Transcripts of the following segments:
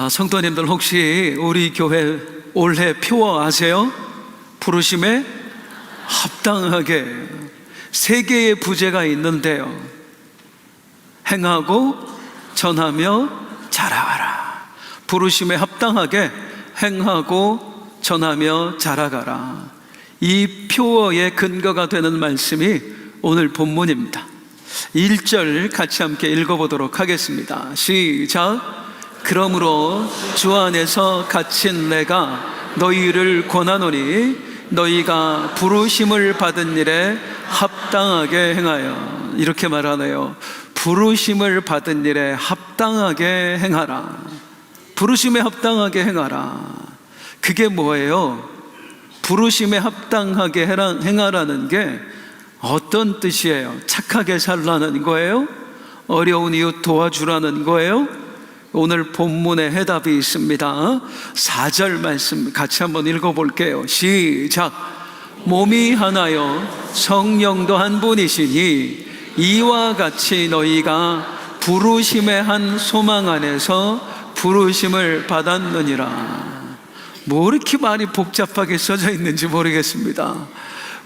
성도님들, 혹시 우리 교회 올해 표어 아세요? 부르심에 합당하게. 세 개의 부제가 있는데요. 행하고 전하며 자라가라. 부르심에 합당하게 행하고 전하며 자라가라. 이 표어의 근거가 되는 말씀이 오늘 본문입니다. 1절 같이 함께 읽어보도록 하겠습니다. 시작. 그러므로 주 안에서 갇힌 내가 너희를 권하노니 너희가 부르심을 받은 일에 합당하게 행하여. 이렇게 말하네요. 부르심을 받은 일에 합당하게 행하라. 부르심에 합당하게 행하라. 그게 뭐예요? 부르심에 합당하게 행하라는 게 어떤 뜻이에요? 착하게 살라는 거예요? 어려운 이웃 도와주라는 거예요? 오늘 본문에 해답이 있습니다. 4절 말씀 같이 한번 읽어볼게요. 시작. 몸이 하나요 성령도 한 분이시니 이와 같이 너희가 부르심의 한 소망 안에서 부르심을 받았느니라. 뭐 이렇게 말이 복잡하게 써져 있는지 모르겠습니다.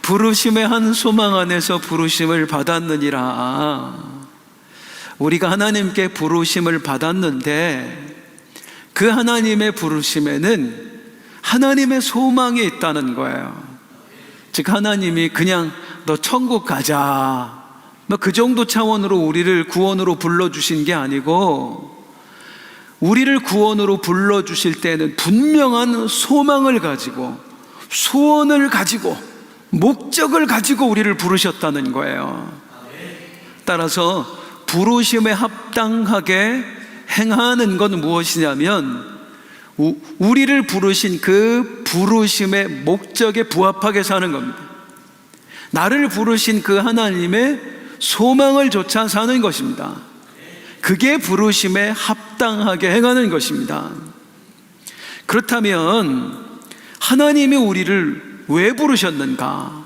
부르심의 한 소망 안에서 부르심을 받았느니라. 우리가 하나님께 부르심을 받았는데 그 하나님의 부르심에는 하나님의 소망이 있다는 거예요. 즉 하나님이 그냥 너 천국 가자, 뭐 그 정도 차원으로 우리를 구원으로 불러주신 게 아니고, 우리를 구원으로 불러주실 때는 분명한 소망을 가지고, 소원을 가지고, 목적을 가지고 우리를 부르셨다는 거예요. 따라서 부르심에 합당하게 행하는 건 무엇이냐면 우리를 부르신 그 부르심의 목적에 부합하게 사는 겁니다. 나를 부르신 그 하나님의 소망을 좇아 사는 것입니다. 그게 부르심에 합당하게 행하는 것입니다. 그렇다면 하나님이 우리를 왜 부르셨는가?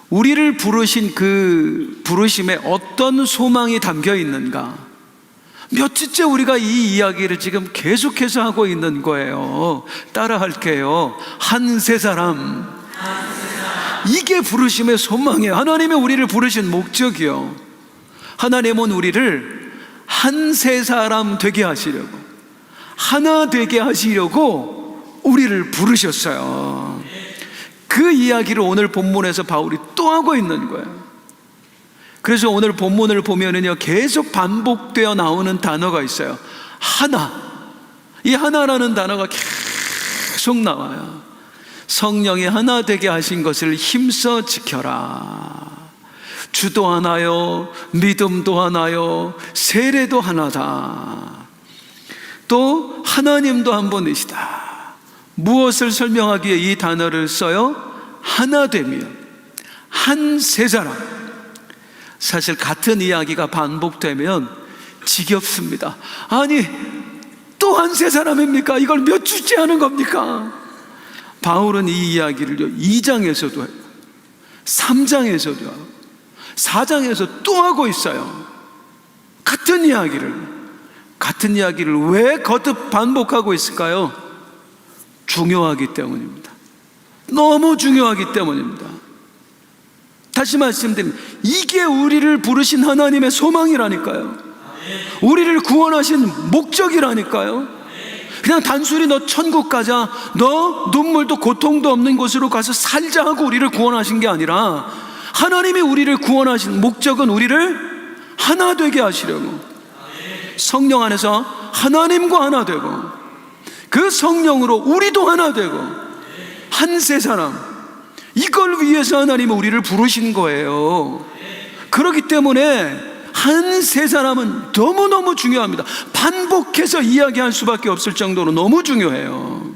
우리를 부르신 그 부르심에 어떤 소망이 담겨 있는가? 며칠째 우리가 이 이야기를 지금 계속해서 하고 있는 거예요. 따라 할게요. 한 세 사람. 이게 부르심의 소망이에요. 하나님이 우리를 부르신 목적이요. 하나님은 우리를 한 세 사람 되게 하시려고, 하나 되게 하시려고 우리를 부르셨어요. 그 이야기를 오늘 본문에서 바울이 또 하고 있는 거예요. 그래서 오늘 본문을 보면은요, 계속 반복되어 나오는 단어가 있어요. 하나. 이 하나라는 단어가 계속 나와요. 성령이 하나 되게 하신 것을 힘써 지켜라. 주도 하나요, 믿음도 하나요, 세례도 하나다. 또 하나님도 한 분이시다. 무엇을 설명하기 위해 이 단어를 써요? 하나 되며, 한 세 사람. 사실 같은 이야기가 반복되면 지겹습니다. 아니, 또 한 세 사람입니까? 이걸 몇 주째 하는 겁니까? 바울은 이 이야기를 2장에서도 해요, 3장에서도 해요, 4장에서 또 하고 있어요. 같은 이야기를 왜 거듭 반복하고 있을까요? 중요하기 때문입니다. 너무 중요하기 때문입니다. 다시 말씀드립니다. 이게 우리를 부르신 하나님의 소망이라니까요. 우리를 구원하신 목적이라니까요. 그냥 단순히 너 천국 가자, 너 눈물도 고통도 없는 곳으로 가서 살자 하고 우리를 구원하신 게 아니라, 하나님이 우리를 구원하신 목적은 우리를 하나 되게 하시려고, 성령 안에서 하나님과 하나 되고, 그 성령으로 우리도 하나 되고, 한 세 사람, 이걸 위해서 하나님이 우리를 부르신 거예요. 그렇기 때문에 한 세 사람은 너무너무 중요합니다. 반복해서 이야기할 수밖에 없을 정도로 너무 중요해요.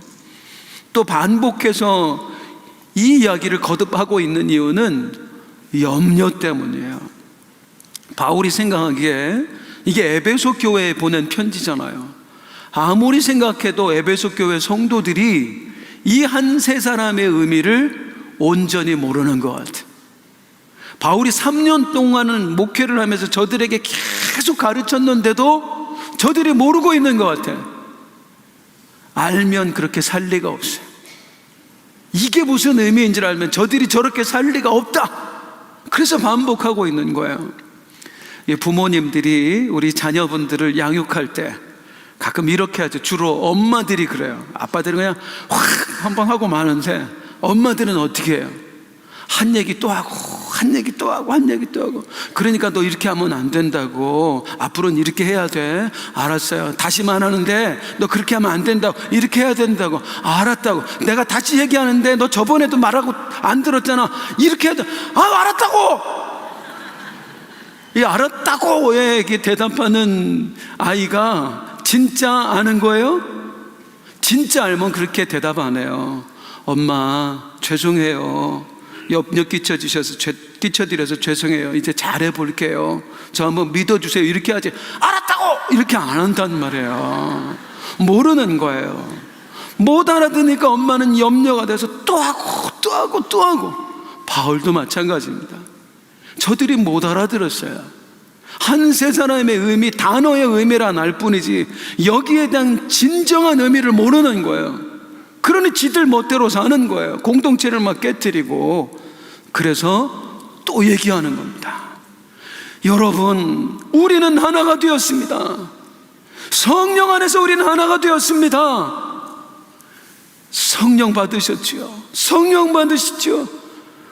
또 반복해서 이 이야기를 거듭하고 있는 이유는 염려 때문이에요. 바울이 생각하기에 이게 에베소 교회에 보낸 편지잖아요. 아무리 생각해도 에베소 교회 성도들이 이 한 세 사람의 의미를 온전히 모르는 것 같아요. 바울이 3년 동안은 목회를 하면서 저들에게 계속 가르쳤는데도 저들이 모르고 있는 것 같아요. 알면 그렇게 살 리가 없어요. 이게 무슨 의미인지를 알면 저들이 저렇게 살 리가 없다. 그래서 반복하고 있는 거예요. 부모님들이 우리 자녀분들을 양육할 때 가끔 이렇게 하죠. 주로 엄마들이 그래요. 아빠들은 그냥 확 한번 하고 마는데 엄마들은 어떻게 해요? 한 얘기 또 하고 한 얘기 또 하고 한 얘기 또 하고, 그러니까 너 이렇게 하면 안 된다고, 앞으로는 이렇게 해야 돼. 알았어요. 다시만 하는데 너 그렇게 하면 안 된다고, 이렇게 해야 된다고. 알았다고. 내가 다시 얘기하는데 너 저번에도 말하고 안 들었잖아. 이렇게 해야 돼. 알았다고. 이 알았다고에 대답하는 아이가 진짜 아는 거예요? 진짜 알면 그렇게 대답 안 해요. 엄마 죄송해요. 염려 끼쳐드려서 죄송해요. 이제 잘해볼게요. 저 한번 믿어주세요. 이렇게 하지. 알았다고! 이렇게 안 한단 말이에요. 모르는 거예요. 못 알아듣으니까 엄마는 염려가 돼서 또 하고 또 하고 또 하고. 바울도 마찬가지입니다. 저들이 못 알아들었어요. 한 세 사람의 의미, 단어의 의미란 알 뿐이지 여기에 대한 진정한 의미를 모르는 거예요. 그러니 지들 멋대로 사는 거예요. 공동체를 막 깨뜨리고. 그래서 또 얘기하는 겁니다. 여러분, 우리는 하나가 되었습니다. 성령 안에서 우리는 하나가 되었습니다. 성령 받으셨지요. 성령 받으시죠.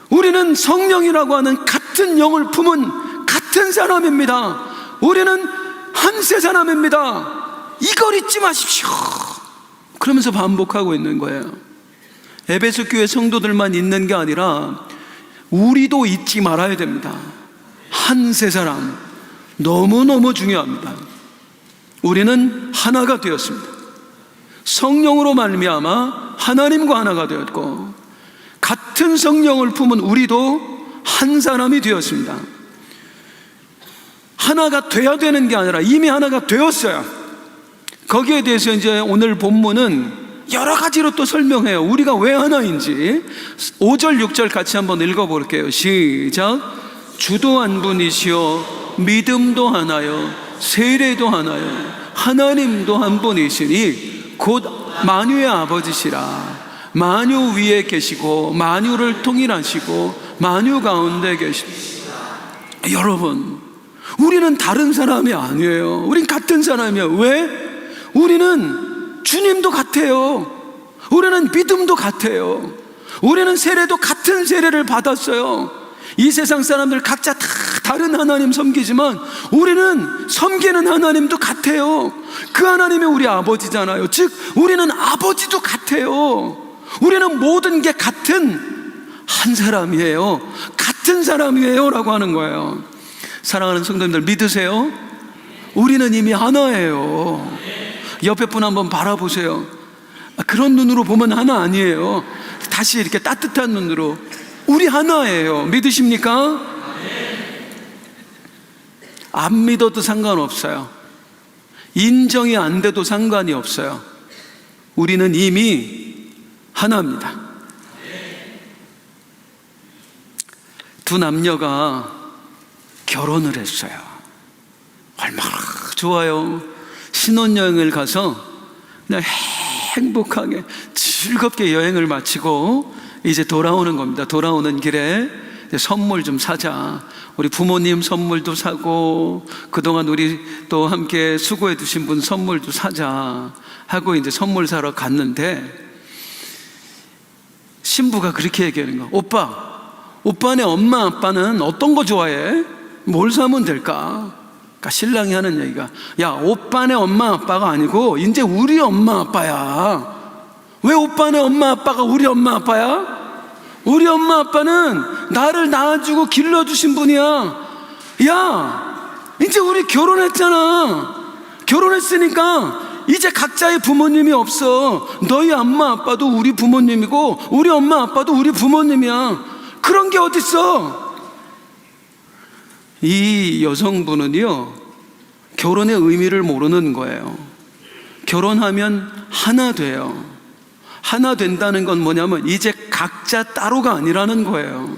우리는 성령이라고 하는 같은 영을 품은 같은 사람입니다. 우리는 한 세 사람입니다. 이걸 잊지 마십시오. 그러면서 반복하고 있는 거예요. 에베소 교회 성도들만 있는 게 아니라 우리도 잊지 말아야 됩니다. 한 세 사람 너무너무 중요합니다. 우리는 하나가 되었습니다. 성령으로 말미암아 하나님과 하나가 되었고, 같은 성령을 품은 우리도 한 사람이 되었습니다. 하나가 돼야 되는 게 아니라 이미 하나가 되었어요. 거기에 대해서 이제 오늘 본문은 여러 가지로 또 설명해요. 우리가 왜 하나인지. 5절 6절 같이 한번 읽어볼게요. 시작. 주도 한 분이시요 믿음도 하나요 세례도 하나요 하나님도 한 분이시니 곧 만유의 아버지시라. 만유 위에 계시고 만유를 통일하시고 만유 가운데 계십니다. 여러분, 우리는 다른 사람이 아니에요. 우린 같은 사람이에요. 왜? 우리는 주님도 같아요. 우리는 믿음도 같아요. 우리는 세례도 같은 세례를 받았어요. 이 세상 사람들 각자 다 다른 하나님 섬기지만 우리는 섬기는 하나님도 같아요. 그 하나님이 우리 아버지잖아요. 즉 우리는 아버지도 같아요. 우리는 모든 게 같은 한 사람이에요. 같은 사람이에요 라고 하는 거예요. 사랑하는 성도님들, 믿으세요? 우리는 이미 하나예요. 옆에 분 한번 바라보세요. 그런 눈으로 보면 하나 아니에요. 다시 이렇게 따뜻한 눈으로, 우리 하나예요. 믿으십니까? 안 믿어도 상관없어요. 인정이 안 돼도 상관이 없어요. 우리는 이미 하나입니다. 두 남녀가 결혼을 했어요. 얼마나 좋아요. 신혼여행을 가서 그냥 행복하게 즐겁게 여행을 마치고 이제 돌아오는 겁니다. 돌아오는 길에 선물 좀 사자. 우리 부모님 선물도 사고 그동안 우리 또 함께 수고해 주신 분 선물도 사자 하고 이제 선물 사러 갔는데, 신부가 그렇게 얘기하는 거야. 오빠네 엄마 아빠는 어떤 거 좋아해? 뭘 사면 될까? 그러니까 신랑이 하는 얘기가, 야, 오빠네 엄마 아빠가 아니고 이제 우리 엄마 아빠야. 왜 오빠네 엄마 아빠가 우리 엄마 아빠야? 우리 엄마 아빠는 나를 낳아주고 길러주신 분이야. 야, 이제 우리 결혼했잖아. 결혼했으니까 이제 각자의 부모님이 없어. 너희 엄마 아빠도 우리 부모님이고 우리 엄마 아빠도 우리 부모님이야. 그런 게 어딨어? 이 여성분은요, 결혼의 의미를 모르는 거예요. 결혼하면 하나 돼요. 하나 된다는 건 뭐냐면 이제 각자 따로가 아니라는 거예요.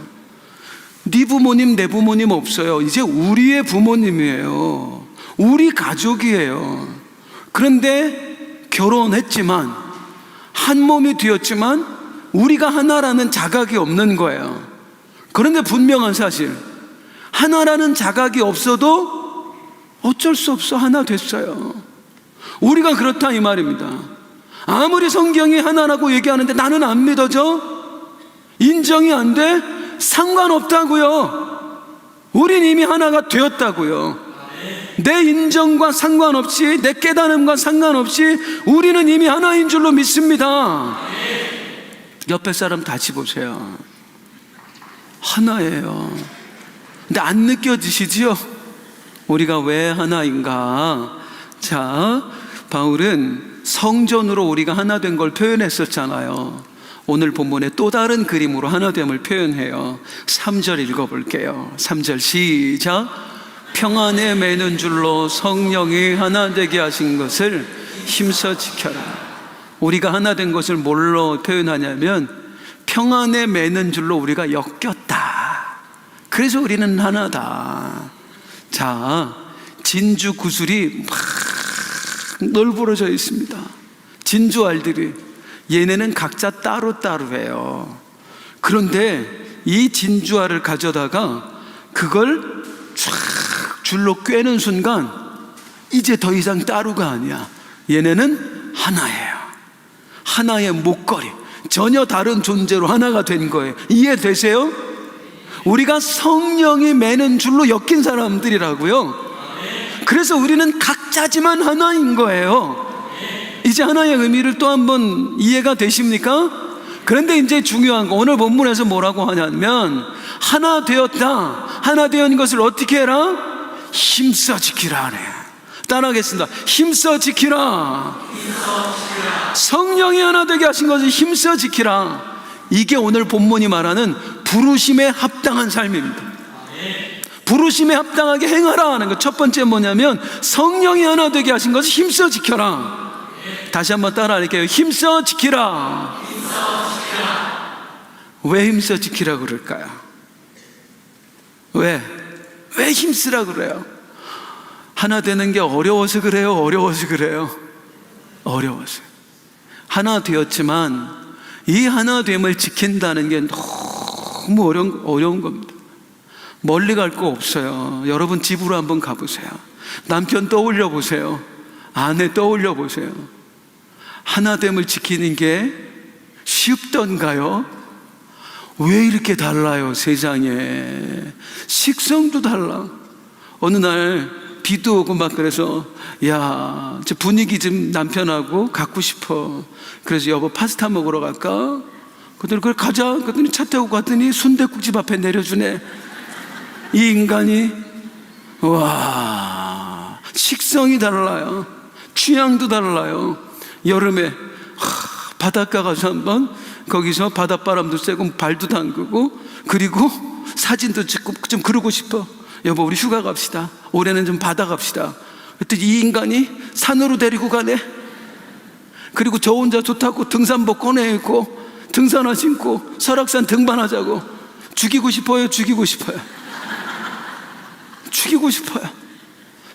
네 부모님 내 부모님 없어요. 이제 우리의 부모님이에요. 우리 가족이에요. 그런데 결혼했지만 한 몸이 되었지만 우리가 하나라는 자각이 없는 거예요. 그런데 분명한 사실, 하나라는 자각이 없어도 어쩔 수 없어 하나 됐어요. 우리가 그렇다 이 말입니다. 아무리 성경이 하나라고 얘기하는데 나는 안 믿어져? 인정이 안 돼? 상관없다고요. 우린 이미 하나가 되었다고요. 내 인정과 상관없이, 내 깨달음과 상관없이 우리는 이미 하나인 줄로 믿습니다. 옆에 사람 다시 보세요. 하나예요. 근데 안 느껴지시지요? 우리가 왜 하나인가? 자, 바울은 성전으로 우리가 하나 된 걸 표현했었잖아요. 오늘 본문에 또 다른 그림으로 하나됨을 표현해요. 3절 읽어볼게요. 3절 시작. 평안에 매는 줄로 성령이 하나 되게 하신 것을 힘써 지켜라. 우리가 하나 된 것을 뭘로 표현하냐면 평안에 매는 줄로 우리가 엮였다. 그래서 우리는 하나다. 자, 진주 구슬이 막 널브러져 있습니다. 진주 알들이. 얘네는 각자 따로따로해요. 그런데 이 진주알을 가져다가 그걸 쫙 줄로 꿰는 순간 이제 더 이상 따로가 아니야. 얘네는 하나예요. 하나의 목걸이, 전혀 다른 존재로 하나가 된 거예요. 이해되세요? 우리가 성령이 매는 줄로 엮인 사람들이라고요. 그래서 우리는 각자지만 하나인 거예요. 이제 하나의 의미를 또 한번 이해가 되십니까? 그런데 이제 중요한 거, 오늘 본문에서 뭐라고 하냐면 하나 되었다. 하나 된 것을 어떻게 해라? 힘써 지키라 하네. 따라하겠습니다. 힘써 지키라. 성령이 하나 되게 하신 것을 힘써 지키라. 이게 오늘 본문이 말하는 부르심에 합당한 삶입니다. 부르심에 합당하게 행하라 하는 것. 첫 번째 뭐냐면 성령이 하나 되게 하신 것을 힘써 지켜라. 다시 한번 따라할게요. 힘써 지키라. 왜 힘써 지키라 그럴까요? 왜 힘쓰라 그래요? 하나 되는 게 어려워서 그래요? 어려워서 그래요? 어려워서. 하나 되었지만 이 하나됨을 지킨다는 게 너무 어려운 겁니다. 멀리 갈 거 없어요. 여러분 집으로 한번 가보세요. 남편 떠올려 보세요. 아내 떠올려 보세요. 하나됨을 지키는 게 쉽던가요? 왜 이렇게 달라요? 세상에 식성도 달라. 어느 날 비도 오고 막 그래서 야, 저 분위기 좀 남편하고 갖고 싶어. 그래서 여보 파스타 먹으러 갈까? 그랬더니 그래 가자. 그랬더니 차 타고 갔더니 순댓국집 앞에 내려주네. 이 인간이 와, 식성이 달라요. 취향도 달라요. 여름에 바닷가 가서 한번 거기서 바닷바람도 쐬고 발도 담그고 그리고 사진도 찍고 좀 그러고 싶어. 여보 우리 휴가 갑시다. 올해는 좀 바다 갑시다. 그랬더니 이 인간이 산으로 데리고 가네. 그리고 저 혼자 좋다고 등산복 꺼내입고 등산화 신고 설악산 등반하자고. 죽이고 싶어요. 죽이고 싶어요. 죽이고 싶어요.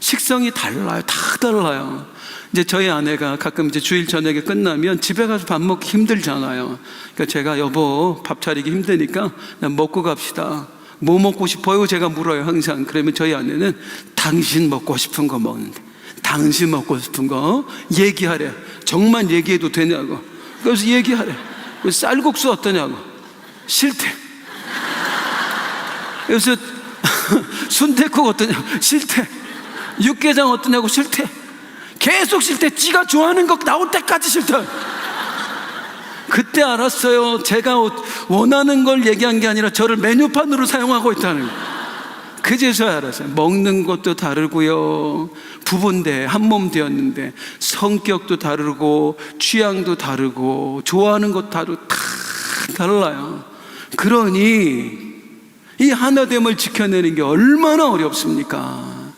식성이 달라요. 다 달라요. 이제 저희 아내가 가끔 이제 주일 저녁에 끝나면 집에 가서 밥 먹기 힘들잖아요. 그러니까 제가 여보 밥 차리기 힘드니까 먹고 갑시다. 뭐 먹고 싶어요? 제가 물어요 항상. 그러면 저희 아내는 당신 먹고 싶은 거 먹는데 당신 먹고 싶은 거 얘기하래. 정말 얘기해도 되냐고. 그래서 얘기하래. 쌀국수 어떠냐고. 싫대. 그래서 순댓국 어떠냐고. 싫대. 육개장 어떠냐고. 싫대. 계속 싫대. 지가 좋아하는 거 나올 때까지 싫대. 그때 알았어요. 제가 원하는 걸 얘기한 게 아니라 저를 메뉴판으로 사용하고 있다는 거. 그제서야 알았어요. 먹는 것도 다르고요. 부부인데 한 몸 되었는데 성격도 다르고 취향도 다르고 좋아하는 것 다 달라요. 그러니 이 하나됨을 지켜내는 게 얼마나 어렵습니까?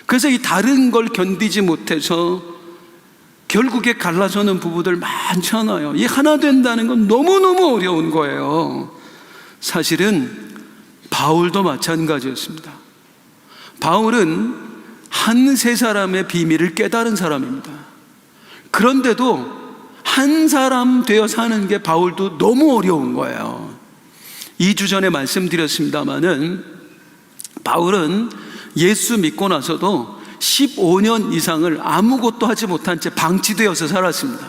그래서 이 다른 걸 견디지 못해서 결국에 갈라서는 부부들 많잖아요. 이 하나 된다는 건 너무너무 어려운 거예요. 사실은 바울도 마찬가지였습니다. 바울은 한 세 사람의 비밀을 깨달은 사람입니다. 그런데도 한 사람 되어 사는 게 바울도 너무 어려운 거예요. 2주 전에 말씀드렸습니다마는 바울은 예수 믿고 나서도 15년 이상을 아무것도 하지 못한 채 방치되어서 살았습니다.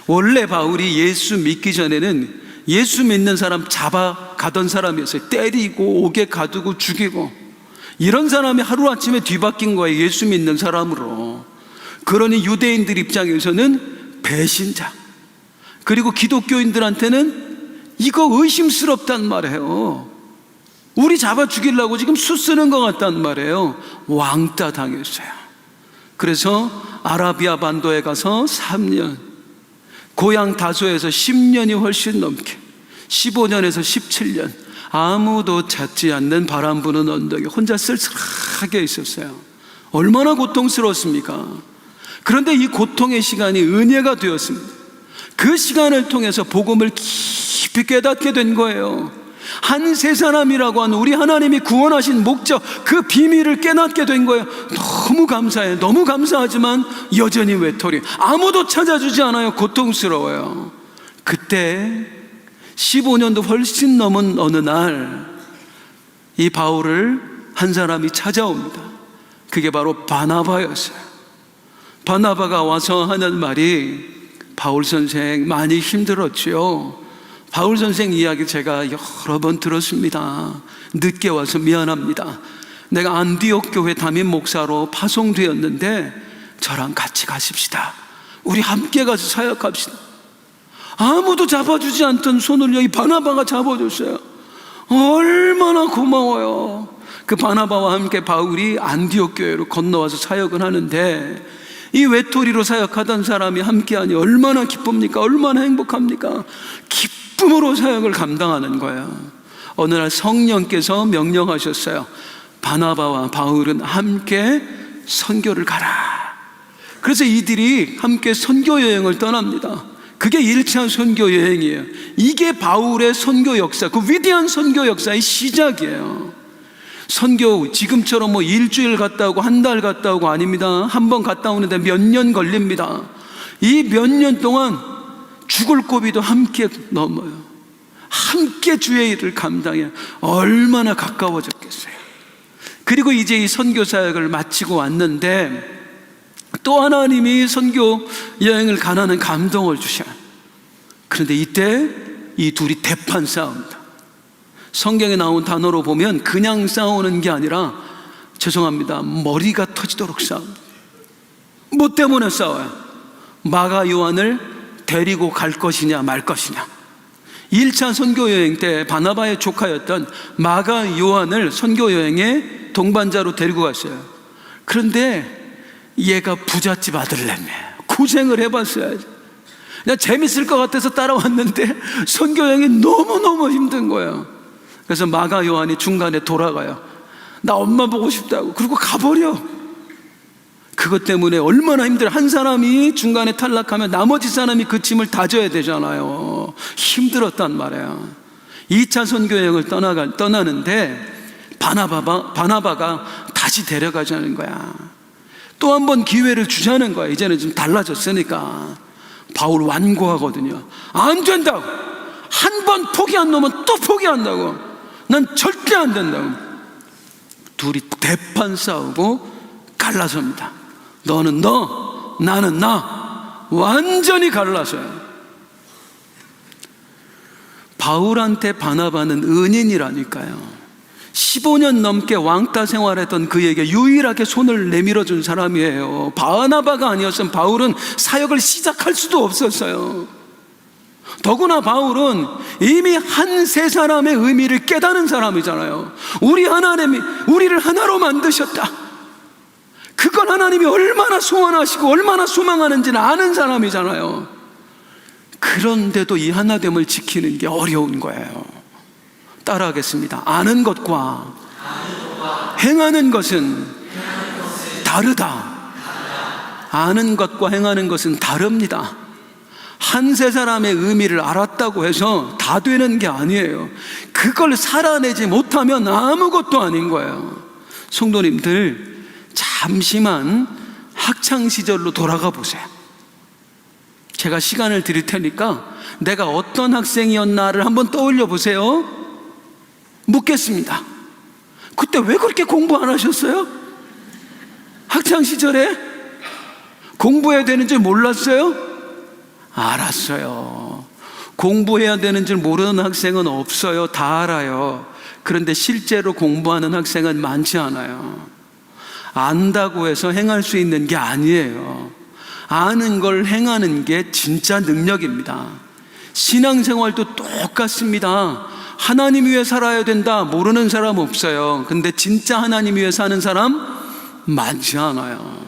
원래 바울이 예수 믿기 전에는 예수 믿는 사람 잡아가던 사람이었어요. 때리고 옥에 가두고 죽이고, 이런 사람이 하루아침에 뒤바뀐 거예요. 예수 믿는 사람으로. 그러니 유대인들 입장에서는 배신자, 그리고 기독교인들한테는 이거 의심스럽단 말이에요. 우리 잡아 죽이려고 지금 수 쓰는 것 같단 말이에요. 왕따 당했어요. 그래서 아라비아 반도에 가서 3년, 고향 다소에서 10년이 훨씬 넘게, 15년에서 17년 아무도 찾지 않는 바람 부는 언덕에 혼자 쓸쓸하게 있었어요. 얼마나 고통스러웠습니까? 그런데 이 고통의 시간이 은혜가 되었습니다. 그 시간을 통해서 복음을 깊이 깨닫게 된 거예요. 한 세 사람이라고 하는 우리 하나님이 구원하신 목적, 그 비밀을 깨닫게 된 거예요. 너무 감사해요. 너무 감사하지만 여전히 외톨이, 아무도 찾아주지 않아요. 고통스러워요. 그때 15년도 훨씬 넘은 어느 날 이 바울을 한 사람이 찾아옵니다. 그게 바로 바나바였어요. 바나바가 와서 하는 말이, 바울 선생 많이 힘들었지요. 바울 선생 이야기 제가 여러 번 들었습니다. 늦게 와서 미안합니다. 내가 안디옥 교회 담임 목사로 파송되었는데 저랑 같이 가십시다. 우리 함께 가서 사역합시다. 아무도 잡아주지 않던 손을 이 바나바가 잡아줬어요. 얼마나 고마워요. 그 바나바와 함께 바울이 안디옥 교회로 건너와서 사역을 하는데, 이 외톨이로 사역하던 사람이 함께하니 얼마나 기쁩니까? 얼마나 행복합니까? 기쁨으로 사역을 감당하는 거예요. 어느 날 성령께서 명령하셨어요. 바나바와 바울은 함께 선교를 가라. 그래서 이들이 함께 선교 여행을 떠납니다. 그게 1차 선교 여행이에요. 이게 바울의 선교 역사, 그 위대한 선교 역사의 시작이에요. 선교 지금처럼 뭐 일주일 갔다 오고 한 달 갔다 오고 아닙니다. 한 번 갔다 오는데 몇 년 걸립니다. 이 몇 년 동안 죽을 고비도 함께 넘어요. 함께 주의 일을 감당해. 얼마나 가까워졌겠어요. 그리고 이제 이 선교 사역을 마치고 왔는데 또 하나님이 선교 여행을 가라는 감동을 주셔요. 그런데 이때 이 둘이 대판 싸웁니다. 성경에 나온 단어로 보면 그냥 싸우는 게 아니라, 죄송합니다, 머리가 터지도록 싸웁니다. 뭐 때문에 싸워요? 마가 요한을 데리고 갈 것이냐 말 것이냐. 1차 선교여행 때 바나바의 조카였던 마가 요한을 선교여행에 동반자로 데리고 갔어요. 그런데 얘가 부잣집 아들내미, 고생을 해봤어야지. 그냥 재밌을 것 같아서 따라왔는데 선교여행이 너무너무 힘든 거예요. 그래서 마가 요한이 중간에 돌아가요. 나 엄마 보고 싶다고. 그리고 가버려. 그것 때문에 얼마나 힘들어. 한 사람이 중간에 탈락하면 나머지 사람이 그 짐을 다져야 되잖아요. 힘들었단 말이에요. 2차 선교여행을 떠나는데 바나바가 다시 데려가자는 거야. 또 한 번 기회를 주자는 거야. 이제는 좀 달라졌으니까. 바울 완고하거든요. 안 된다고. 한 번 포기한 놈은 또 포기한다고. 난 절대 안 된다고. 둘이 대판 싸우고 갈라섭니다. 너는 너, 나는 나. 완전히 갈라서요. 바울한테 바나바는 은인이라니까요. 15년 넘게 왕따 생활했던 그에게 유일하게 손을 내밀어준 사람이에요. 바나바가 아니었으면 바울은 사역을 시작할 수도 없었어요. 더구나 바울은 이미 한 세 사람의 의미를 깨닫는 사람이잖아요. 우리 하나님이 우리를 하나로 만드셨다. 그걸 하나님이 얼마나 소원하시고 얼마나 소망하는지는 아는 사람이잖아요. 그런데도 이 하나됨을 지키는 게 어려운 거예요. 따라하겠습니다. 아는 것과 행하는 것은 다르다. 아는 것과 행하는 것은 다릅니다. 한 세 사람의 의미를 알았다고 해서 다 되는 게 아니에요. 그걸 살아내지 못하면 아무것도 아닌 거예요. 성도님들, 잠시만 학창시절로 돌아가 보세요. 제가 시간을 드릴 테니까 내가 어떤 학생이었나를 한번 떠올려 보세요. 묻겠습니다. 그때 왜 그렇게 공부 안 하셨어요? 학창 시절에 공부해야 되는 줄 몰랐어요? 알았어요. 공부해야 되는 줄 모르는 학생은 없어요. 다 알아요. 그런데 실제로 공부하는 학생은 많지 않아요. 안다고 해서 행할 수 있는 게 아니에요. 아는 걸 행하는 게 진짜 능력입니다. 신앙생활도 똑같습니다. 하나님 위해 살아야 된다 모르는 사람 없어요. 근데 진짜 하나님 위해 사는 사람 많지 않아요.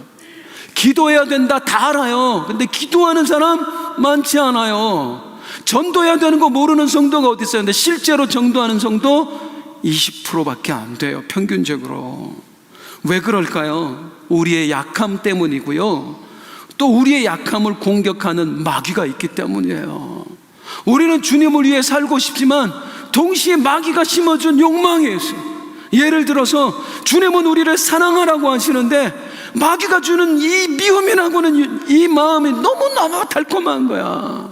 기도해야 된다 다 알아요. 근데 기도하는 사람 많지 않아요. 전도해야 되는 거 모르는 성도가 어디 있어요. 근데 실제로 전도하는 성도 20%밖에 안 돼요. 평균적으로. 왜 그럴까요? 우리의 약함 때문이고요, 또 우리의 약함을 공격하는 마귀가 있기 때문이에요. 우리는 주님을 위해 살고 싶지만 동시에 마귀가 심어준 욕망이 있어요. 예를 들어서 주님은 우리를 사랑하라고 하시는데 마귀가 주는 이 미움이라고는 이 마음이 너무너무 달콤한 거야.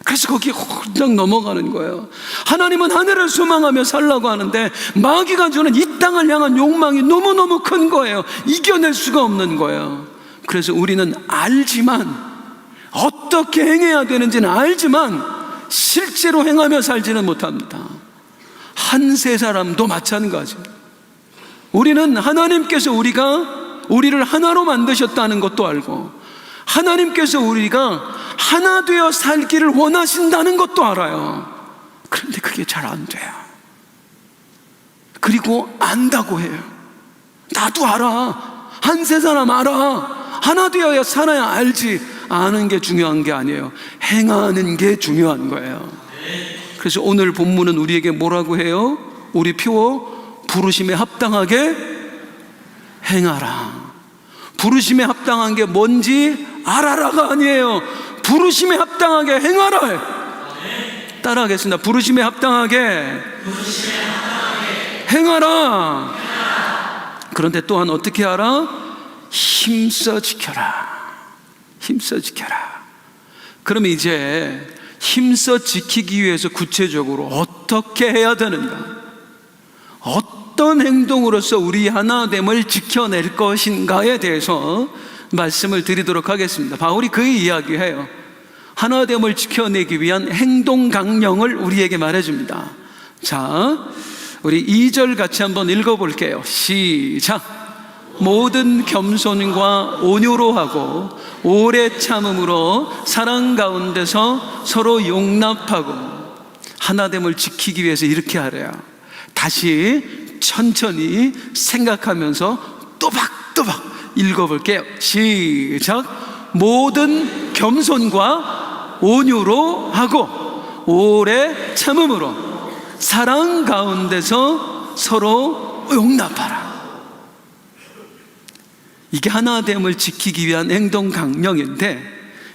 그래서 거기에 홀딱 넘어가는 거예요. 하나님은 하늘을 소망하며 살라고 하는데 마귀가 주는 이 땅을 향한 욕망이 너무너무 큰 거예요. 이겨낼 수가 없는 거예요. 그래서 우리는 알지만, 어떻게 행해야 되는지는 알지만 실제로 행하며 살지는 못합니다. 한 세 사람도 마찬가지입니다. 우리는 하나님께서 우리를 하나로 만드셨다는 것도 알고, 하나님께서 우리가 하나 되어 살기를 원하신다는 것도 알아요. 그런데 그게 잘 안 돼요. 그리고 안다고 해요. 나도 알아. 한 세 사람 알아. 하나 되어야 살아야 알지. 아는 게 중요한 게 아니에요. 행하는 게 중요한 거예요. 그래서 오늘 본문은 우리에게 뭐라고 해요? 우리 표어 부르심에 합당하게 행하라. 부르심에 합당한 게 뭔지 알아라가 아니에요. 부르심에 합당하게 행하라. 따라하겠습니다. 부르심에 합당하게 행하라. 그런데 또한 어떻게 하라? 힘써 지켜라. 힘써 지켜라. 그러면 이제 힘써 지키기 위해서 구체적으로 어떻게 해야 되는가? 어떤 행동으로서 우리 하나됨을 지켜낼 것인가에 대해서 말씀을 드리도록 하겠습니다. 바울이 그 이야기해요. 하나됨을 지켜내기 위한 행동 강령을 우리에게 말해줍니다. 자, 우리 2절 같이 한번 읽어볼게요. 시작. 모든 겸손과 온유로 하고 오래 참음으로 사랑 가운데서 서로 용납하고. 하나됨을 지키기 위해서 이렇게 하래요. 다시 천천히 생각하면서 또박또박 읽어볼게요. 시작. 모든 겸손과 온유로 하고 오래 참음으로 사랑 가운데서 서로 용납하라. 이게 하나됨을 지키기 위한 행동 강령인데,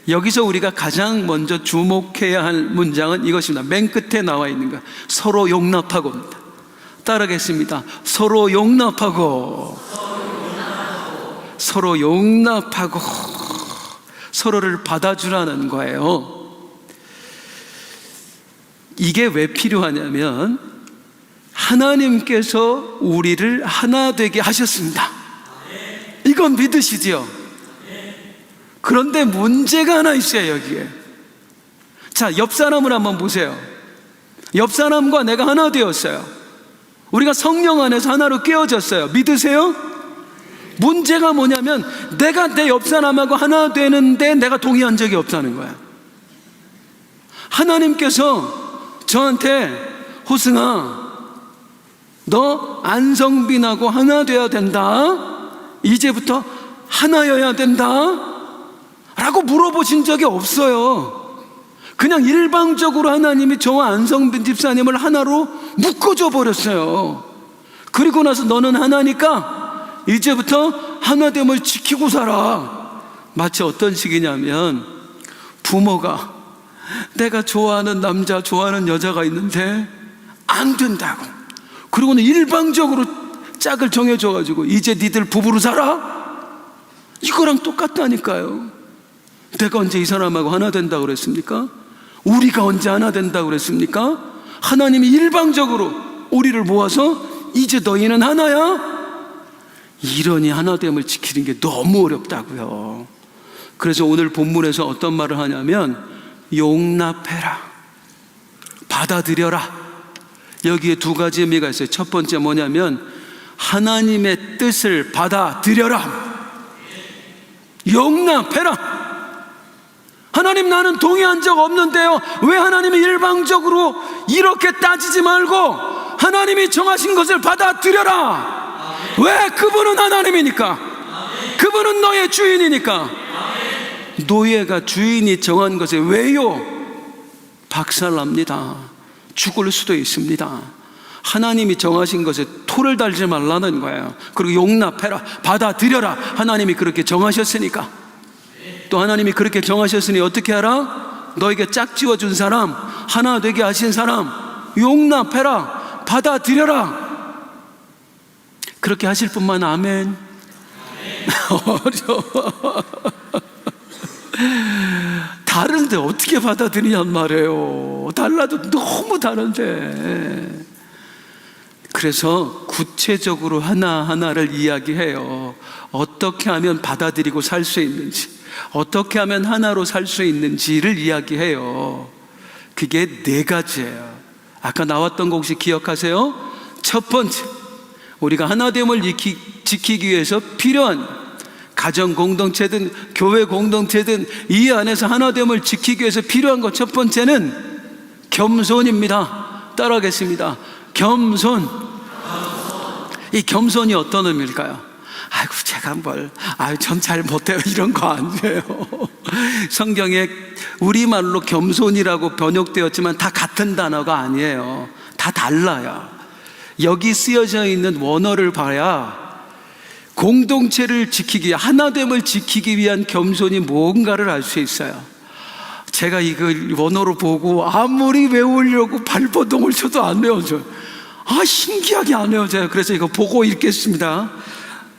여기서 우리가 가장 먼저 주목해야 할 문장은 이것입니다. 맨 끝에 나와 있는 거, 서로 용납하고입니다. 따라하겠습니다. 서로 용납하고, 서로 용납하고, 서로를 받아주라는 거예요. 이게 왜 필요하냐면 하나님께서 우리를 하나 되게 하셨습니다. 이건 믿으시죠? 그런데 문제가 하나 있어요, 여기에. 자, 옆 사람을 한번 보세요. 옆 사람과 내가 하나 되었어요. 우리가 성령 안에서 하나로 깨어졌어요. 믿으세요? 문제가 뭐냐면 내가 내 옆 사람하고 하나 되는데 내가 동의한 적이 없다는 거야. 하나님께서 저한테 호승아, 너 안성빈하고 하나 돼야 된다. 이제부터 하나여야 된다 라고 물어보신 적이 없어요. 그냥 일방적으로 하나님이 저와 안성빈 집사님을 하나로 묶어줘 버렸어요. 그리고 나서 너는 하나니까 이제부터 하나됨을 지키고 살아. 마치 어떤 식이냐면 부모가 내가 좋아하는 남자, 좋아하는 여자가 있는데 안 된다고, 그리고는 일방적으로 짝을 정해줘가지고 이제 니들 부부로 살아? 이거랑 똑같다니까요. 내가 언제 이 사람하고 하나 된다고 그랬습니까? 우리가 언제 하나 된다고 그랬습니까? 하나님이 일방적으로 우리를 모아서 이제 너희는 하나야? 이러니 하나됨을 지키는 게 너무 어렵다고요. 그래서 오늘 본문에서 어떤 말을 하냐면 용납해라, 받아들여라. 여기에 두 가지 의미가 있어요. 첫 번째 뭐냐면 하나님의 뜻을 받아들여라, 용납해라. 하나님, 나는 동의한 적 없는데요, 왜 하나님이 일방적으로 이렇게 따지지 말고 하나님이 정하신 것을 받아들여라. 왜? 그분은 하나님이니까, 그분은 너의 주인이니까. 노예가 주인이 정한 것에 왜요? 박살납니다. 죽을 수도 있습니다. 하나님이 정하신 것에 토를 달지 말라는 거예요. 그리고 용납해라, 받아들여라. 하나님이 그렇게 정하셨으니까. 또 하나님이 그렇게 정하셨으니 어떻게 하라? 너에게 짝지어준 사람, 하나 되게 하신 사람 용납해라, 받아들여라. 그렇게 하실 분만 아멘. 어려워. 다른데 어떻게 받아들이냔 말이에요. 달라도 너무 다른데. 그래서 구체적으로 하나하나를 이야기해요. 어떻게 하면 받아들이고 살 수 있는지, 어떻게 하면 하나로 살 수 있는지를 이야기해요. 그게 네 가지예요. 아까 나왔던 거 혹시 기억하세요? 첫 번째, 우리가 하나됨을 지키기 위해서 필요한 가정 공동체든 교회 공동체든 이 안에서 하나됨을 지키기 위해서 필요한 것, 첫 번째는 겸손입니다. 따라하겠습니다. 겸손. 이 겸손이 어떤 의미일까요? 아이고 제가 전 잘 못해요, 이런 거 아니에요. 성경에 우리말로 겸손이라고 번역되었지만 다 같은 단어가 아니에요. 다 달라요. 여기 쓰여져 있는 원어를 봐야 공동체를 지키기 위한, 하나됨을 지키기 위한 겸손이 뭔가를 알 수 있어요. 제가 이걸 원어로 보고 아무리 외우려고 발버둥을 쳐도 안 외워져요. 신기하게 안 외워져요. 그래서 이거 보고 읽겠습니다.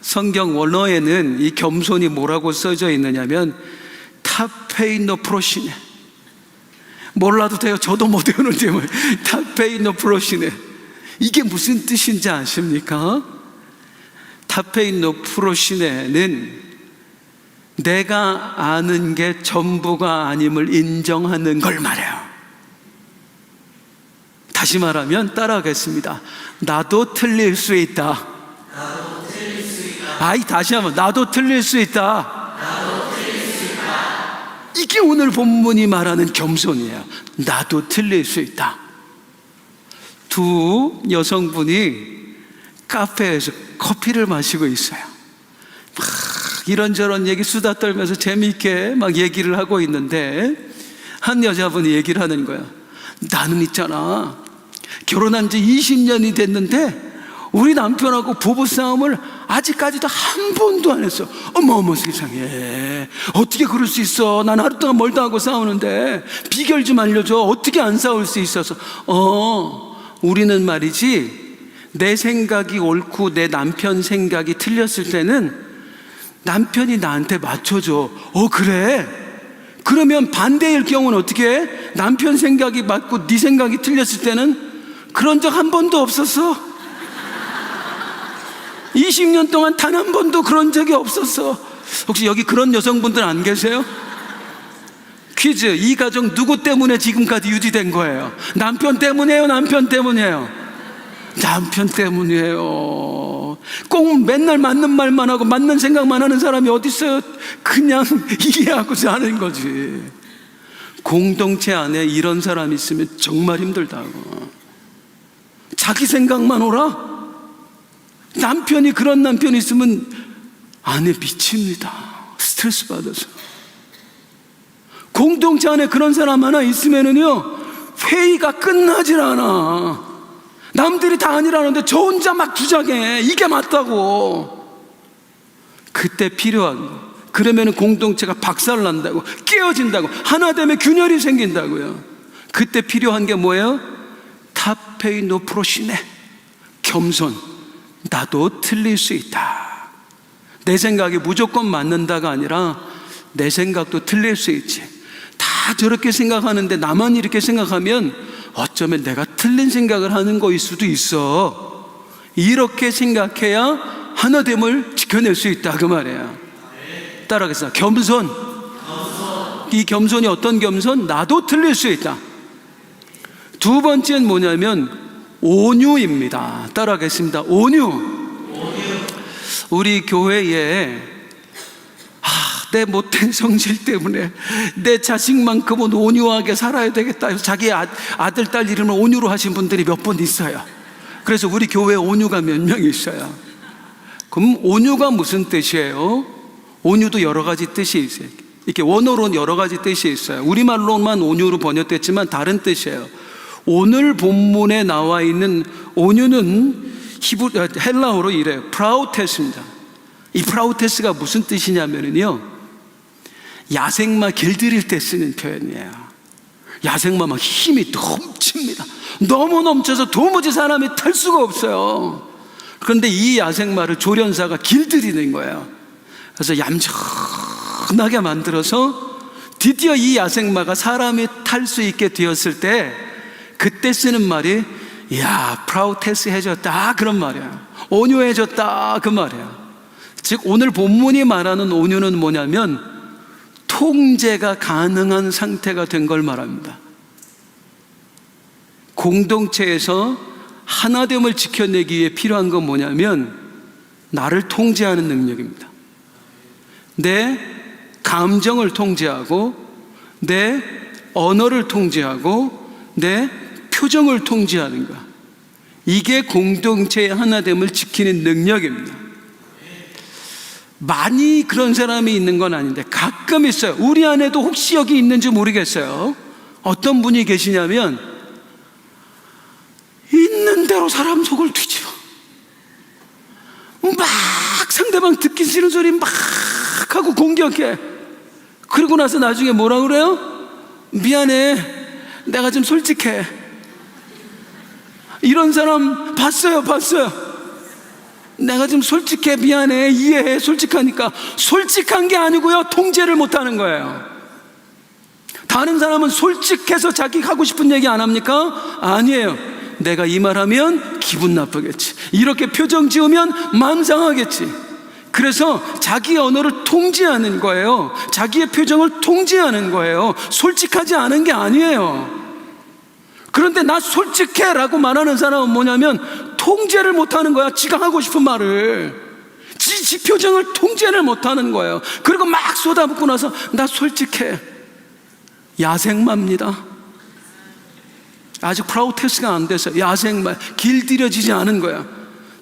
성경 원어에는 이 겸손이 뭐라고 써져 있느냐면 타페이노 프로시네. 몰라도 돼요. 저도 못 외우는데 타페이노 프로시네. 이게 무슨 뜻인지 아십니까? 타페이노 프로시네는 내가 아는 게 전부가 아님을 인정하는 걸 말해요. 다시 말하면 따라하겠습니다. 나도 틀릴 수 있다. 다시 한번, 나도 틀릴 수 있다. 이게 오늘 본문이 말하는 겸손이에요. 나도 틀릴 수 있다. 두 여성분이 카페에서 커피를 마시고 있어요. 막 이런저런 얘기 수다 떨면서 재미있게 막 얘기를 하고 있는데 한 여자분이 얘기를 하는 거야. 나는 있잖아, 결혼한 지 20년이 됐는데 우리 남편하고 부부싸움을 아직까지도 한 번도 안 했어. 어머 세상에, 어떻게 그럴 수 있어? 난 하루 동안 멀다 하고 싸우는데 비결 좀 알려줘. 어떻게 안 싸울 수 있어서? 우리는 말이지, 내 생각이 옳고 내 남편 생각이 틀렸을 때는 남편이 나한테 맞춰줘. 그래? 그러면 반대일 경우는 어떻게 해? 남편 생각이 맞고 네 생각이 틀렸을 때는 그런 적 한 번도 없었어. 20년 동안 단 한 번도 그런 적이 없었어. 혹시 여기 그런 여성분들 안 계세요? 퀴즈. 이 가정 누구 때문에 지금까지 유지된 거예요? 남편 때문이에요? 남편 때문이에요? 남편 때문이에요. 꼭 맨날 맞는 말만 하고 맞는 생각만 하는 사람이 어디 있어요? 그냥 이해하고 사는 거지. 공동체 안에 이런 사람이 있으면 정말 힘들다고. 자기 생각만 오라? 남편이 그런 남편이 있으면 아내 미칩니다. 스트레스 받아서. 공동체 안에 그런 사람 하나 있으면은요, 회의가 끝나질 않아. 남들이 다 아니라는데 저 혼자 막 주장해. 이게 맞다고. 그때 필요한 거. 그러면 공동체가 박살난다고, 깨어진다고, 하나됨의 균열이 생긴다고요. 그때 필요한 게 뭐예요? 타페이노 프로시네. 겸손. 나도 틀릴 수 있다. 내 생각이 무조건 맞는다가 아니라 내 생각도 틀릴 수 있지. 다 저렇게 생각하는데 나만 이렇게 생각하면 어쩌면 내가 틀린 생각을 하는 거일 수도 있어. 이렇게 생각해야 하나됨을 지켜낼 수 있다 그 말이에요. 따라하겠습니다. 겸손. 이 겸손이 어떤 겸손? 나도 틀릴 수 있다. 두 번째는 뭐냐면 온유입니다. 따라하겠습니다. 온유. 우리 교회에 내 못된 성질 때문에 내 자식만큼은 온유하게 살아야 되겠다 해서 자기 아들, 딸 이름을 온유로 하신 분들이 몇 분 있어요. 그래서 우리 교회에 온유가 몇 명 있어요. 그럼 온유가 무슨 뜻이에요? 온유도 여러 가지 뜻이 있어요. 이렇게 원어로는 여러 가지 뜻이 있어요. 우리말로만 온유로 번역됐지만 다른 뜻이에요. 오늘 본문에 나와 있는 온유는 헬라어로 이래요. 프라우테스입니다. 이 프라우테스가 무슨 뜻이냐면요, 야생마 길들일 때 쓰는 표현이에요. 야생마 막 힘이 넘칩니다. 너무 넘쳐서 도무지 사람이 탈 수가 없어요. 그런데 이 야생마를 조련사가 길들이는 거예요. 그래서 얌전하게 만들어서 드디어 이 야생마가 사람이 탈 수 있게 되었을 때 그때 쓰는 말이 야, 프라우테스 해졌다 그런 말이에요. 온유해졌다 그 말이에요. 즉 오늘 본문이 말하는 온유는 뭐냐면 통제가 가능한 상태가 된 걸 말합니다. 공동체에서 하나됨을 지켜내기 위해 필요한 건 뭐냐면 나를 통제하는 능력입니다. 내 감정을 통제하고 내 언어를 통제하고 내 표정을 통제하는 것, 이게 공동체의 하나됨을 지키는 능력입니다. 많이 그런 사람이 있는 건 아닌데 가끔 있어요. 우리 안에도 혹시 여기 있는지 모르겠어요. 어떤 분이 계시냐면 있는 대로 사람 속을 뒤집어 막 상대방 듣기 싫은 소리 막 하고 공격해. 그러고 나서 나중에 뭐라 그래요? 미안해, 내가 좀 솔직해. 이런 사람 봤어요. 내가 좀 솔직해, 미안해, 이해해. 솔직하니까. 솔직한 게 아니고요, 통제를 못하는 거예요. 다른 사람은 솔직해서 자기 하고 싶은 얘기 안 합니까? 아니에요. 내가 이 말하면 기분 나쁘겠지, 이렇게 표정 지으면 마음 상하겠지. 그래서 자기 언어를 통제하는 거예요. 자기의 표정을 통제하는 거예요. 솔직하지 않은 게 아니에요. 그런데 나 솔직해 라고 말하는 사람은 뭐냐면 통제를 못하는 거야. 지가 하고 싶은 말을, 지 표정을 통제를 못하는 거예요. 그리고 막 쏟아붓고 나서 나 솔직해. 야생마입니다. 아직 프라우테스가 안 돼서 야생마, 길들여지지 않은 거야.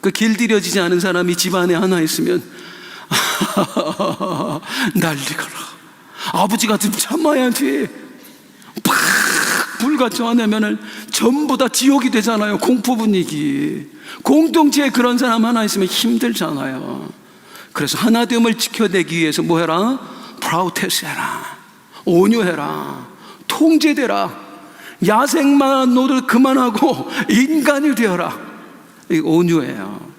그 길들여지지 않은 사람이 집안에 하나 있으면 난리가라. 아버지 같으면 참아야지. 팍 불같이 화내면은 전부 다 지옥이 되잖아요. 공포 분위기. 공동체에 그런 사람 하나 있으면 힘들잖아요. 그래서 하나됨을 지켜내기 위해서 뭐 해라? 프라우테스 해라, 온유해라, 통제되라. 야생마 노릇 그만하고 인간이 되어라. 이 온유해요.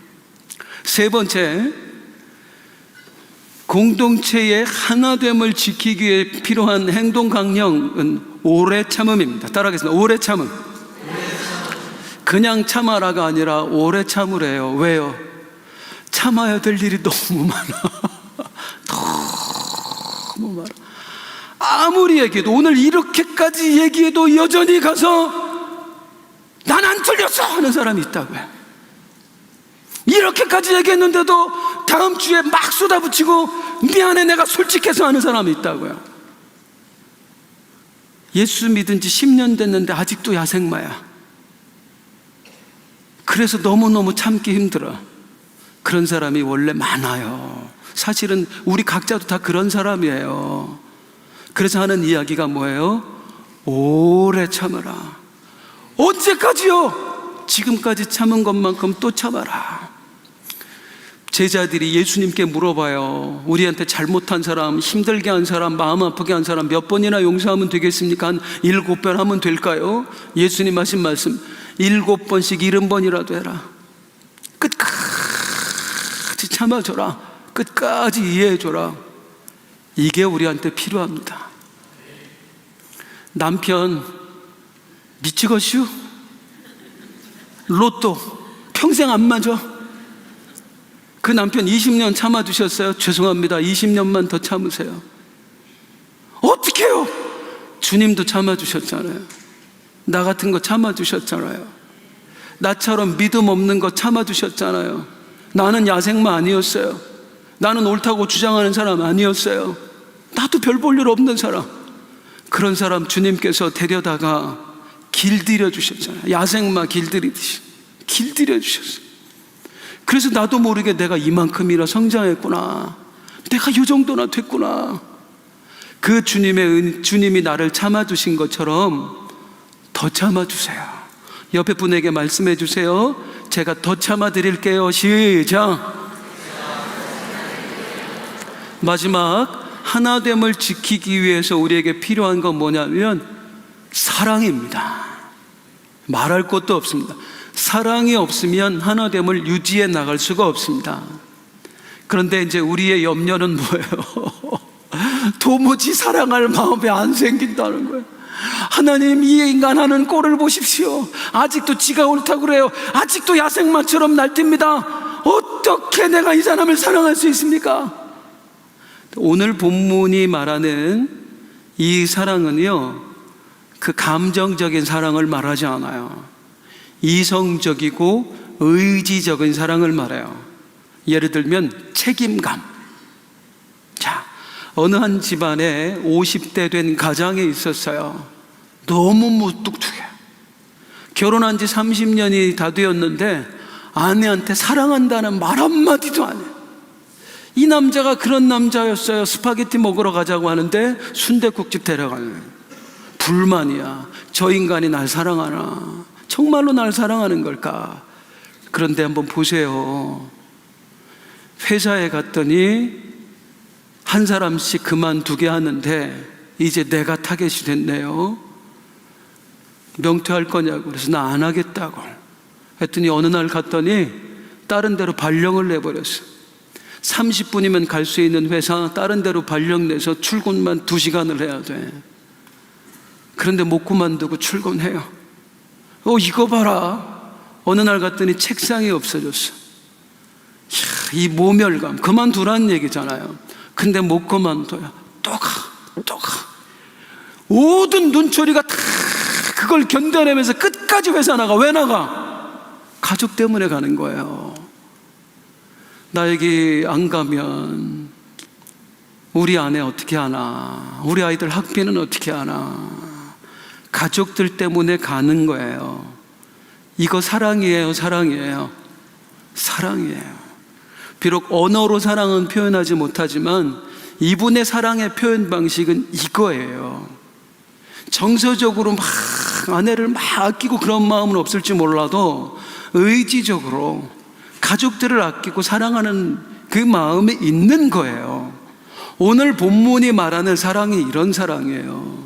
세 번째, 공동체의 하나됨을 지키기 위해 필요한 행동 강령은 오래 참음입니다. 따라하겠습니다. 오래 참음. 그냥 참아라가 아니라 오래 참으래요. 왜요? 참아야 될 일이 너무 많아. 너무 많아. 아무리 얘기해도, 오늘 이렇게까지 얘기해도 여전히 가서 난 안 틀렸어 하는 사람이 있다고요. 이렇게까지 얘기했는데도 다음 주에 막 쏟아붙이고 미안해, 내가 솔직해서 하는 사람이 있다고요. 예수 믿은 지 10년 됐는데 아직도 야생마야. 그래서 너무너무 참기 힘들어. 그런 사람이 원래 많아요. 사실은 우리 각자도 다 그런 사람이에요. 그래서 하는 이야기가 뭐예요? 오래 참아라. 언제까지요? 지금까지 참은 것만큼 또 참아라. 제자들이 예수님께 물어봐요. 우리한테 잘못한 사람, 힘들게 한 사람, 마음 아프게 한 사람 몇 번이나 용서하면 되겠습니까? 한 7번 하면 될까요? 예수님 하신 말씀, 7번씩 70번이라도 해라. 끝까지 참아줘라. 끝까지 이해해줘라. 이게 우리한테 필요합니다. 남편 미치겠슈? 로또 평생 안 맞아. 그 남편 20년 참아주셨어요. 죄송합니다. 20년만 더 참으세요. 어떡해요? 주님도 참아주셨잖아요. 나 같은 거 참아주셨잖아요. 나처럼 믿음 없는 거 참아주셨잖아요. 나는 야생마 아니었어요. 나는 옳다고 주장하는 사람 아니었어요. 나도 별 볼 일 없는 사람. 그런 사람 주님께서 데려다가 길들여 주셨잖아요. 야생마 길들이듯이 길들여 주셨어요. 그래서 나도 모르게 내가 이만큼이나 성장했구나, 내가 이 정도나 됐구나. 그 주님이 나를 참아주신 것처럼 더 참아주세요. 옆에 분에게 말씀해 주세요. 제가 더 참아드릴게요. 시작. 마지막, 하나됨을 지키기 위해서 우리에게 필요한 건 뭐냐면 사랑입니다. 말할 것도 없습니다. 사랑이 없으면 하나됨을 유지해 나갈 수가 없습니다. 그런데 이제 우리의 염려는 뭐예요? 도무지 사랑할 마음이 안 생긴다는 거예요. 하나님, 이 인간 하는 꼴을 보십시오. 아직도 지가 옳다고 그래요. 아직도 야생마처럼 날뜁니다. 어떻게 내가 이 사람을 사랑할 수 있습니까? 오늘 본문이 말하는 이 사랑은요, 그 감정적인 사랑을 말하지 않아요. 이성적이고 의지적인 사랑을 말해요. 예를 들면 책임감. 자, 어느 한 집안에 50대 된 가장이 있었어요. 너무 무뚝뚝해. 결혼한 지 30년이 다 되었는데 아내한테 사랑한다는 말 한마디도 안 해요. 이 남자가 그런 남자였어요. 스파게티 먹으러 가자고 하는데 순댓국집 데려가는 거예요. 불만이야. 저 인간이 날 사랑하나? 정말로 날 사랑하는 걸까? 그런데 한번 보세요. 회사에 갔더니 한 사람씩 그만두게 하는데 이제 내가 타겟이 됐네요. 명퇴할 거냐고. 그래서 나 안 하겠다고 했더니 어느 날 갔더니 다른 데로 발령을 내버렸어. 30분이면 갈 수 있는 회사 다른 데로 발령 내서 출근만 2시간을 해야 돼. 그런데 못 그만두고 출근해요. 이거 봐라. 어느 날 갔더니 책상이 없어졌어. 이 모멸감. 그만두라는 얘기잖아요. 근데 못 그만둬요. 또 가. 모든 눈초리가 다 그걸 견뎌내면서 끝까지 회사 나가. 왜 나가? 가족 때문에 가는 거예요. 나에게 안 가면 우리 아내 어떻게 하나? 우리 아이들 학비는 어떻게 하나? 가족들 때문에 가는 거예요. 이거 사랑이에요, 사랑이에요. 사랑이에요. 비록 언어로 사랑은 표현하지 못하지만 이분의 사랑의 표현 방식은 이거예요. 정서적으로 막 아내를 막 아끼고 그런 마음은 없을지 몰라도 의지적으로 가족들을 아끼고 사랑하는 그 마음이 있는 거예요. 오늘 본문이 말하는 사랑이 이런 사랑이에요.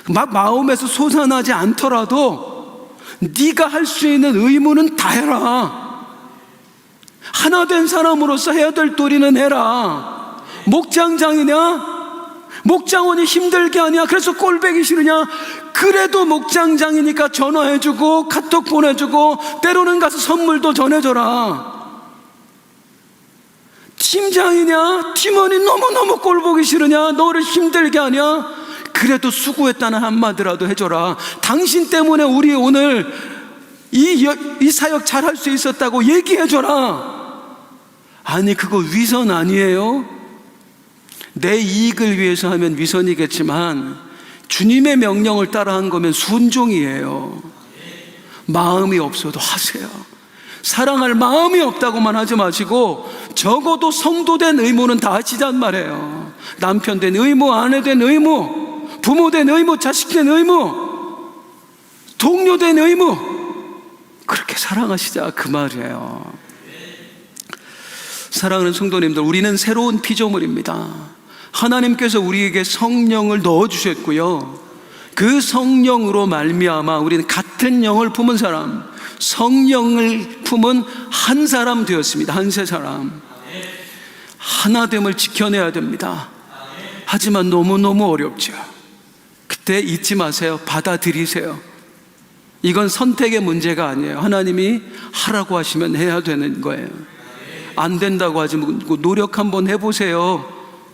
막 마음에서 솟아나지 않더라도 네가 할 수 있는 의무는 다 해라. 하나 된 사람으로서 해야 될 도리는 해라. 목장장이냐? 목장원이 힘들게 하냐? 그래서 꼴배기 싫으냐? 그래도 목장장이니까 전화해주고 카톡 보내주고 때로는 가서 선물도 전해줘라. 팀장이냐? 팀원이 너무너무 꼴보기 싫으냐? 너를 힘들게 하냐? 그래도 수고했다는 한마디라도 해줘라. 당신 때문에 우리 오늘 이 사역 잘할 수 있었다고 얘기해줘라. 아니, 그거 위선 아니에요? 내 이익을 위해서 하면 위선이겠지만 주님의 명령을 따라한 거면 순종이에요. 마음이 없어도 하세요. 사랑할 마음이 없다고만 하지 마시고 적어도 성도 된 의무는 다 하시단 말이에요. 남편 된 의무, 아내 된 의무, 부모 된 의무, 자식 된 의무, 동료 된 의무, 그렇게 사랑하시자 그 말이에요. 사랑하는 성도님들, 우리는 새로운 피조물입니다. 하나님께서 우리에게 성령을 넣어주셨고요, 그 성령으로 말미암아 우리는 같은 영을 품은 사람, 성령을 품은 한 사람 되었습니다. 한 세 사람. 하나됨을 지켜내야 됩니다. 하지만 너무너무 어렵죠. 그때 잊지 마세요. 받아들이세요. 이건 선택의 문제가 아니에요. 하나님이 하라고 하시면 해야 되는 거예요. 안 된다고 하지 말고 노력 한번 해보세요.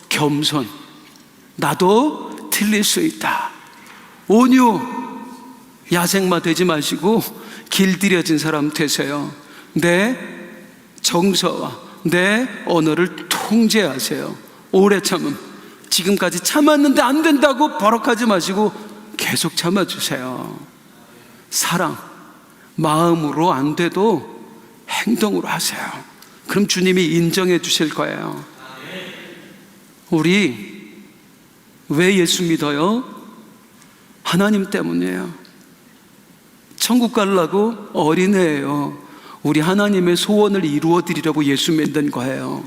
겸손. 나도 틀릴 수 있다. 온유. 야생마 되지 마시고 길들여진 사람 되세요. 내 정서와 내 언어를 통제하세요. 오래 참음. 지금까지 참았는데 안 된다고 버럭하지 마시고 계속 참아주세요. 사랑, 마음으로 안 돼도 행동으로 하세요. 그럼 주님이 인정해 주실 거예요. 우리 왜 예수 믿어요? 하나님 때문이에요. 천국 가려고 어린애예요. 우리 하나님의 소원을 이루어 드리려고 예수 믿는 거예요.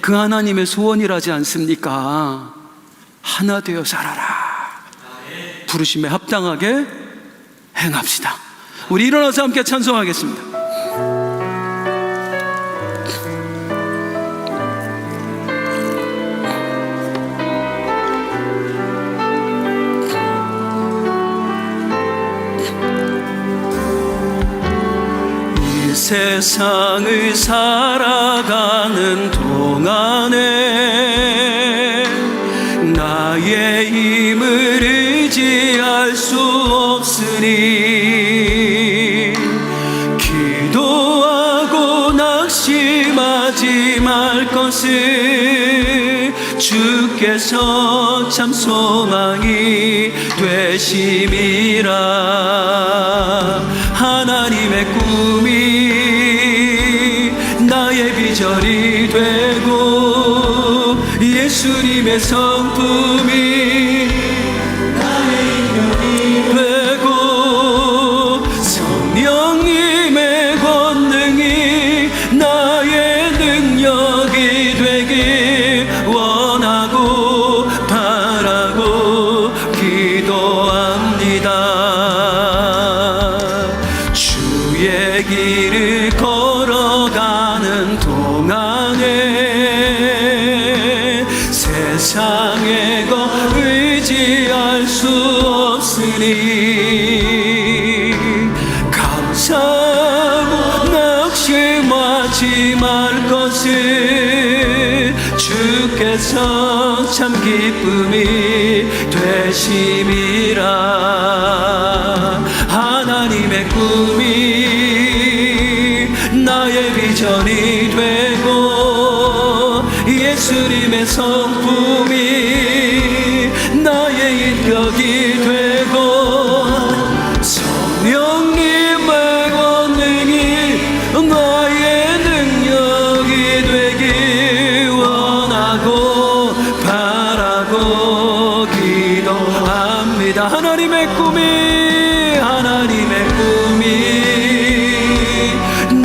그 하나님의 소원이라지 않습니까? 하나 되어 살아라. 부르심에 합당하게 행합시다. 우리 일어나서 함께 찬송하겠습니다. 이 세상을 살아가는 동안에 나의 힘을 의지할 수 없으니 기도하고 낙심하지 말 것을 주께서 참 소망이 되심이라. 하나님의 꿈이 나의 비전이 되고 예수님의 성품이 나의 인격이 되고 성령님의 권능이 나의 능력이 되길 원하고 바라고 기도합니다. 주의 길을 걸어가는 동안에 세상의 것 의지할 수 없으니 감사하고 낙심하지 말 것을 주께서 참 기쁨이 되심이라. 하나님의 꿈이 나의 비전이 되고 예수님의 성품이 나의 인격이 되고 성령님의 권능이 나의 능력이 되길 원하고 바라고 기도합니다. 하나님의 꿈이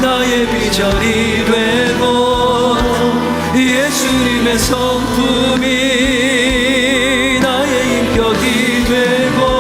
나의 비전이 되고 예수님의 성품이 나의 인격이 되고